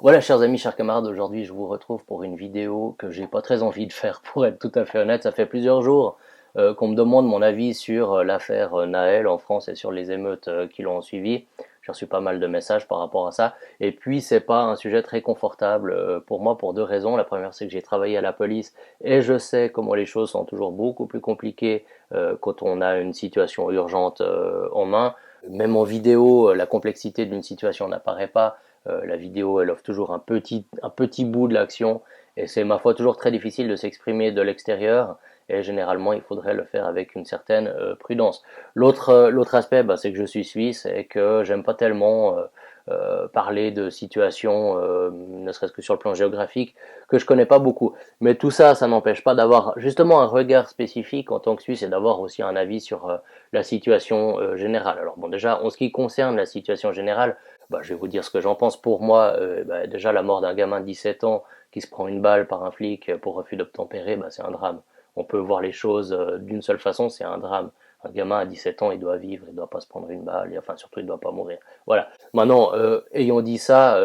Voilà, chers amis, chers camarades, aujourd'hui je vous retrouve pour une vidéo que j'ai pas très envie de faire, pour être tout à fait honnête. Ça fait plusieurs jours qu'on me demande mon avis sur l'affaire Naël en France et sur les émeutes qui l'ont suivi. J'ai reçu pas mal de messages par rapport à ça. Et puis c'est pas un sujet très confortable pour moi pour deux raisons. La première, c'est que j'ai travaillé à la police et je sais comment les choses sont toujours beaucoup plus compliquées quand on a une situation urgente en main. Même en vidéo, la complexité d'une situation n'apparaît pas. La vidéo, elle offre toujours un petit bout de l'action et c'est ma foi toujours très difficile de s'exprimer de l'extérieur et généralement il faudrait le faire avec une certaine prudence. L'autre aspect, bah, c'est que je suis suisse et que j'aime pas tellement parler de situations, ne serait-ce que sur le plan géographique, que je connais pas beaucoup. Mais tout ça, ça n'empêche pas d'avoir justement un regard spécifique en tant que Suisse et d'avoir aussi un avis sur la situation générale. Alors bon, déjà, en ce qui concerne la situation générale, bah, je vais vous dire ce que j'en pense. Pour moi, bah, déjà la mort d'un gamin de 17 ans qui se prend une balle par un flic pour refus d'obtempérer, bah, c'est un drame. On peut voir les choses d'une seule façon, c'est un drame. Un gamin à 17 ans, il doit vivre, il doit pas se prendre une balle, et enfin surtout il doit pas mourir. Voilà. Maintenant, ayant dit ça,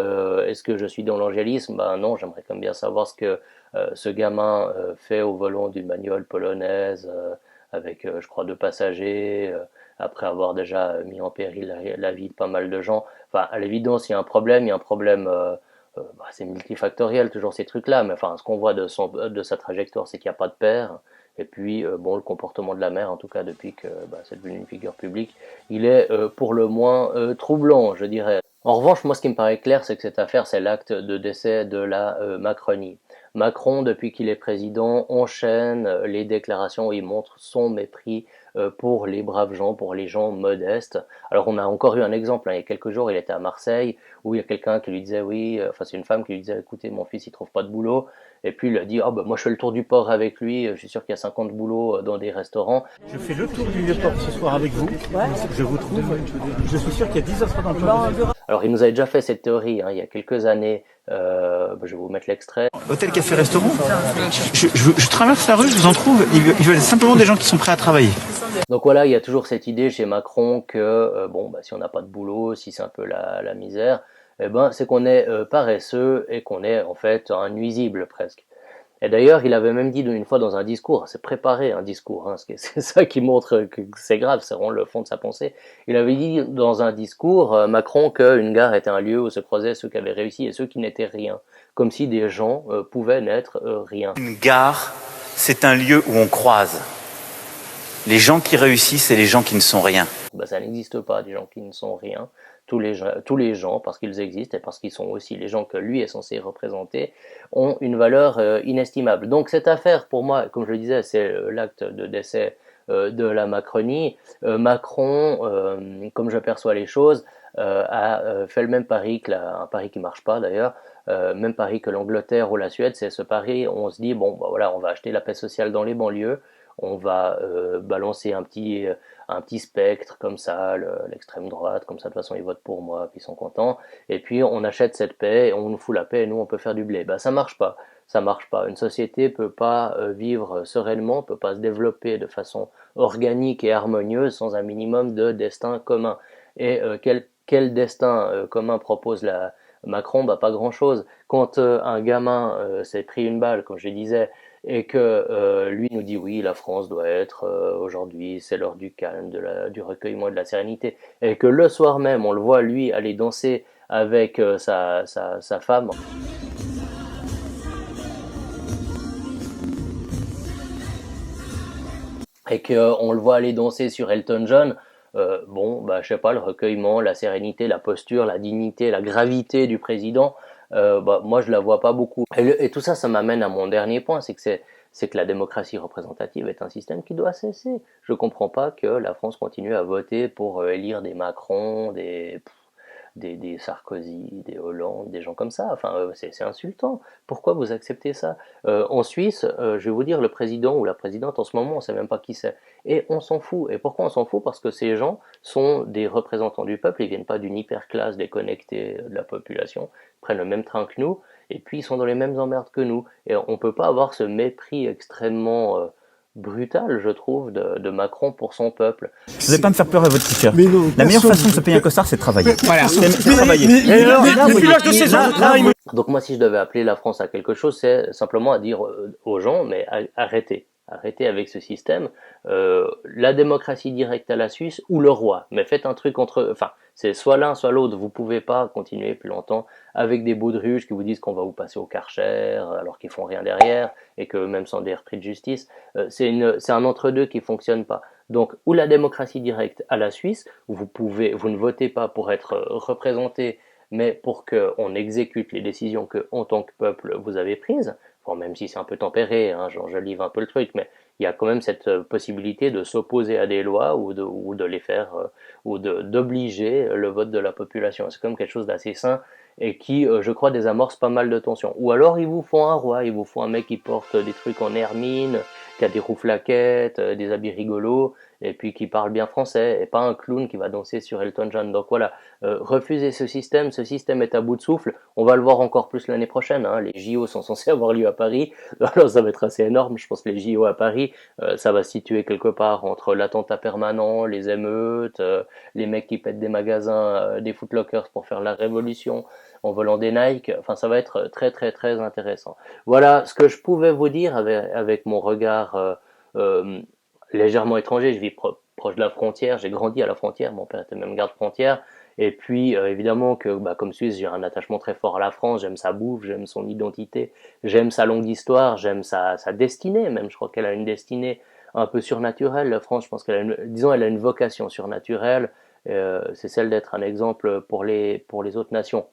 est-ce que je suis dans l'angélisme? Ben non, j'aimerais quand même bien savoir ce que ce gamin fait au volant d'une bagnole polonaise avec, je crois, deux passagers, après avoir déjà mis en péril la vie de pas mal de gens. Enfin, à l'évidence, il y a un problème, bah, c'est multifactoriel, toujours ces trucs-là, mais enfin, ce qu'on voit de sa trajectoire, c'est qu'il n'y a pas de père. Et puis, bon, le comportement de la mère, en tout cas depuis que bah, c'est devenu une figure publique, il est pour le moins troublant, je dirais. En revanche, moi, ce qui me paraît clair, c'est que cette affaire, c'est l'acte de décès de la Macronie. Macron, depuis qu'il est président, enchaîne les déclarations où il montre son mépris pour les braves gens, pour les gens modestes. Alors, on a encore eu un exemple, hein, il y a quelques jours, il était à Marseille, où il y a quelqu'un qui lui disait, oui, enfin, c'est une femme qui lui disait, écoutez, mon fils, il trouve pas de boulot. Et puis, il a dit, oh, bah, moi, je fais le tour du port avec lui, je suis sûr qu'il y a 50 boulots dans des restaurants. Je fais le tour du Vieux-Port ce soir avec vous. Je vous trouve. Je suis sûr qu'il y a 10 offres d'emploi. Alors, il nous avait déjà fait cette théorie hein, il y a quelques années. Je vais vous mettre l'extrait. Hôtel, café, restaurant. Je traverse la rue, je vous en trouve. Ils veulent simplement des gens qui sont prêts à travailler. Donc voilà, il y a toujours cette idée chez Macron que bon, bah, si on n'a pas de boulot, si c'est un peu la misère, eh ben, c'est qu'on est paresseux et qu'on est en fait un nuisible presque. Et d'ailleurs, il avait même dit une fois dans un discours, c'est préparé un discours, hein, c'est ça qui montre que c'est grave, c'est vraiment le fond de sa pensée. Il avait dit dans un discours, Macron, qu'une gare était un lieu où se croisaient ceux qui avaient réussi et ceux qui n'étaient rien, comme si des gens pouvaient n'être rien. Une gare, c'est un lieu où on croise les gens qui réussissent et les gens qui ne sont rien. Bah, ça n'existe pas, des gens qui ne sont rien. Tous les gens, parce qu'ils existent et parce qu'ils sont aussi les gens que lui est censé représenter, ont une valeur inestimable. Donc cette affaire, pour moi, comme je le disais, c'est l'acte de décès de la Macronie. Macron, comme je perçois les choses, a fait le même pari un pari qui marche pas d'ailleurs, même pari que l'Angleterre ou la Suède, c'est ce pari, on se dit, bon, bah, voilà, on va acheter la paix sociale dans les banlieues, on va balancer un petit spectre comme ça, l'extrême droite, comme ça de toute façon ils votent pour moi, puis ils sont contents, et puis on achète cette paix, et on nous fout la paix, et nous on peut faire du blé. Ben ça marche pas, ça marche pas. Une société peut pas vivre sereinement, peut pas se développer de façon organique et harmonieuse sans un minimum de destin commun. Et quel destin commun propose la Macron? Bah pas grand-chose. Quand un gamin s'est pris une balle, comme je disais, et que lui nous dit oui, la France doit être aujourd'hui, c'est l'heure du calme, du recueillement et de la sérénité, et que le soir même, on le voit lui aller danser avec sa femme. Et qu'on le voit aller danser sur Elton John, bon, bah, je sais pas, le recueillement, la sérénité, la posture, la dignité, la gravité du président, bah, moi je la vois pas beaucoup. Et tout ça, ça m'amène à mon dernier point, c'est que la démocratie représentative est un système qui doit cesser. Je comprends pas que la France continue à voter pour élire des Macron, des Sarkozy, des Hollande, des gens comme ça. Enfin, c'est insultant. Pourquoi vous acceptez ça? En Suisse, je vais vous dire, le président ou la présidente, en ce moment, on ne sait même pas qui c'est. Et on s'en fout. Et pourquoi on s'en fout? Parce que ces gens sont des représentants du peuple, ils viennent pas d'une hyperclasse déconnectée de la population, ils prennent le même train que nous, et puis ils sont dans les mêmes emmerdes que nous. Et on ne peut pas avoir ce mépris extrêmement brutale, je trouve, de Macron pour son peuple. Vous n'allez pas me faire peur à votre t-shirt. Mais non, La meilleure personne- façon de se payer un costard, c'est de travailler. Voilà. C'est travailler. Donc moi, si je devais appeler la France à quelque chose, c'est simplement à dire aux gens, mais arrêtez. Arrêtez avec ce système. La démocratie directe à la Suisse ou le roi. Mais faites un truc entre... Enfin, c'est soit l'un, soit l'autre. Vous pouvez pas continuer plus longtemps avec des baudruches qui vous disent qu'on va vous passer au Karcher, alors qu'ils font rien derrière, et que même sans des repris de justice, c'est un entre-deux qui fonctionne pas. Donc, ou la démocratie directe à la Suisse, où vous ne votez pas pour être représenté, mais pour qu'on exécute les décisions que, en tant que peuple, vous avez prises. Bon, même si c'est un peu tempéré, hein, j'enjolive un peu le truc, mais il y a quand même cette possibilité de s'opposer à des lois ou de les faire, ou d'obliger le vote de la population. C'est comme quelque chose d'assez sain et qui, je crois, désamorce pas mal de tensions. Ou alors ils vous font un roi, ils vous font un mec qui porte des trucs en hermine, qui a des rouflaquettes, des habits rigolos, et puis qui parle bien français, et pas un clown qui va danser sur Elton John. Donc voilà, refusez ce système est à bout de souffle, on va le voir encore plus l'année prochaine, hein. Les JO sont censés avoir lieu à Paris, alors ça va être assez énorme, je pense que les JO à Paris, ça va se situer quelque part entre l'attentat permanent, les émeutes, les mecs qui pètent des magasins, des footlockers pour faire la révolution, en volant des Nike, enfin ça va être très très très intéressant. Voilà ce que je pouvais vous dire avec mon regard euh, légèrement étranger, je vis proche de la frontière, j'ai grandi à la frontière, mon père était même garde-frontière, et puis évidemment que comme Suisse j'ai un attachement très fort à la France, j'aime sa bouffe, j'aime son identité, j'aime sa longue histoire, j'aime sa destinée, même je crois qu'elle a une destinée un peu surnaturelle, la France, je pense elle a une vocation surnaturelle, c'est celle d'être un exemple pour les autres nations.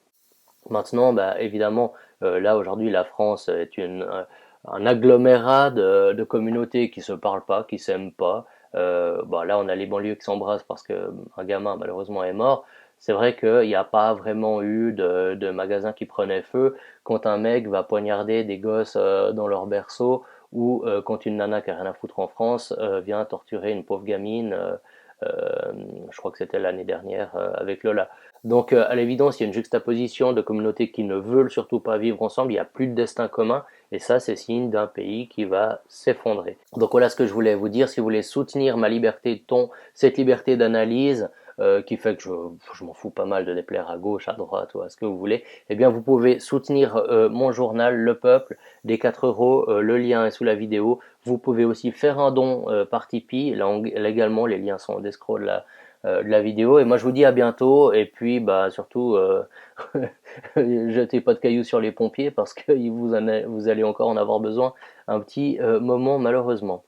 Maintenant, évidemment, là aujourd'hui, la France est un agglomérat de communautés qui se parlent pas, qui s'aiment pas. Là, on a les banlieues qui s'embrassent parce que un gamin malheureusement est mort. C'est vrai qu'il n'y a pas vraiment eu de magasins qui prenaient feu quand un mec va poignarder des gosses dans leur berceau ou quand une nana qui a rien à foutre en France vient torturer une pauvre gamine. Je crois que c'était l'année dernière avec Lola. Donc à l'évidence, il y a une juxtaposition de communautés qui ne veulent surtout pas vivre ensemble, il n'y a plus de destin commun, et ça c'est signe d'un pays qui va s'effondrer. Donc voilà ce que je voulais vous dire, si vous voulez soutenir ma liberté de ton, cette liberté d'analyse, qui fait que je m'en fous pas mal de déplaire à gauche, à droite ou à ce que vous voulez, eh bien vous pouvez soutenir mon journal Le Peuple, des 4 euros, le lien est sous la vidéo. Vous pouvez aussi faire un don par Tipeee, là également les liens sont en escroc de la vidéo. Et moi je vous dis à bientôt, et puis surtout jetez pas de cailloux sur les pompiers parce que vous allez encore en avoir besoin un petit moment malheureusement.